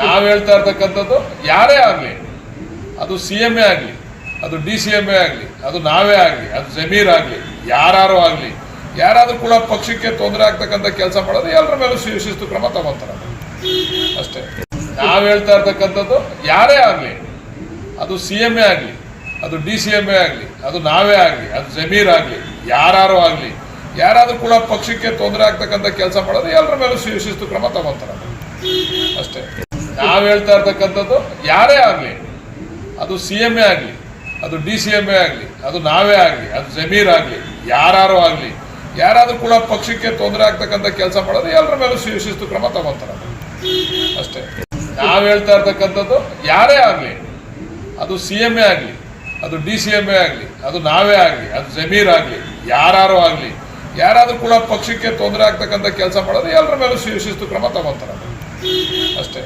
ನಾವು ಹೇಳ್ತಾ ಇರ್ತಕ್ಕಂಥದ್ದು ಯಾರೇ ಆಗಲಿ, ಅದು CM ಆಗಲಿ, ಅದು DCM ಆಗಲಿ, ಅದು ನಾವೇ ಆಗಲಿ, ಅದು ಜಮೀರ್ ಆಗಲಿ, ಯಾರು ಆಗಲಿ, ಯಾರಾದರೂ ಕೂಡ ಪಕ್ಷಕ್ಕೆ ತೊಂದರೆ ಆಗ್ತಕ್ಕಂಥ ಕೆಲಸ ಮಾಡೋದು ಎಲ್ಲರ ಮೇಲೂ ಶಿಸ್ತು ಕ್ರಮ ತಗೋತಾರೆ ಅಷ್ಟೇ. ನಾವು ಹೇಳ್ತಾ ಇರ್ತಕ್ಕಂಥದ್ದು ಯಾರೇ ಆಗಲಿ, ಅದು CM ಆಗಲಿ, ಅದು DCM ಆಗಲಿ, ಅದು ನಾವೇ ಆಗಲಿ, ಅದು ಜಮೀರ್ ಆಗಲಿ, ಯಾರು ಆಗಲಿ, ಯಾರಾದರೂ ಕೂಡ ಪಕ್ಷಕ್ಕೆ ತೊಂದರೆ ಆಗ್ತಕ್ಕಂಥ ಕೆಲಸ ಮಾಡೋದು ಎಲ್ಲರ ಮೇಲೂ ಶಿಸ್ತು ಕ್ರಮ ತಗೋತಾರೆ ಅಷ್ಟೇ. ನಾವು ಹೇಳ್ತಾ ಇರ್ತಕ್ಕಂಥದ್ದು ಯಾರೇ ಆಗಲಿ, ಅದು CM ಆಗಲಿ, ಅದು DCM ಆಗಲಿ, ಅದು ನಾವೇ ಆಗಲಿ, ಅದು ಜಮೀರ್ ಆಗಲಿ, ಯಾರು ಆಗಲಿ, ಯಾರಾದರೂ ಕೂಡ ಪಕ್ಷಕ್ಕೆ ತೊಂದರೆ ಆಗ್ತಕ್ಕಂಥ ಕೆಲಸ ಮಾಡೋದು ಎಲ್ಲರ ಮೇಲೂ ಶಿಸ್ತು ಕ್ರಮ ತಗೋತಾರೆ ಅಷ್ಟೇ. ನಾವು ಹೇಳ್ತಾ ಇರ್ತಕ್ಕಂಥದ್ದು ಯಾರೇ ಆಗಲಿ, ಅದು CM ಆಗಲಿ, ಅದು DCM ಆಗಲಿ, ಅದು ನಾವೇ ಆಗಲಿ, ಅದು ಜಮೀರ್ ಆಗಲಿ, ಯಾರು ಆಗಲಿ, ಯಾರಾದರೂ ಕೂಡ ಪಕ್ಷಕ್ಕೆ ತೊಂದರೆ ಆಗ್ತಕ್ಕಂಥ ಕೆಲಸ ಮಾಡೋದು ಎಲ್ಲರ ಮೇಲೂ ಶಿಸ್ತು ಕ್ರಮ ತಗೋತಾರೆ ಅಷ್ಟೇ.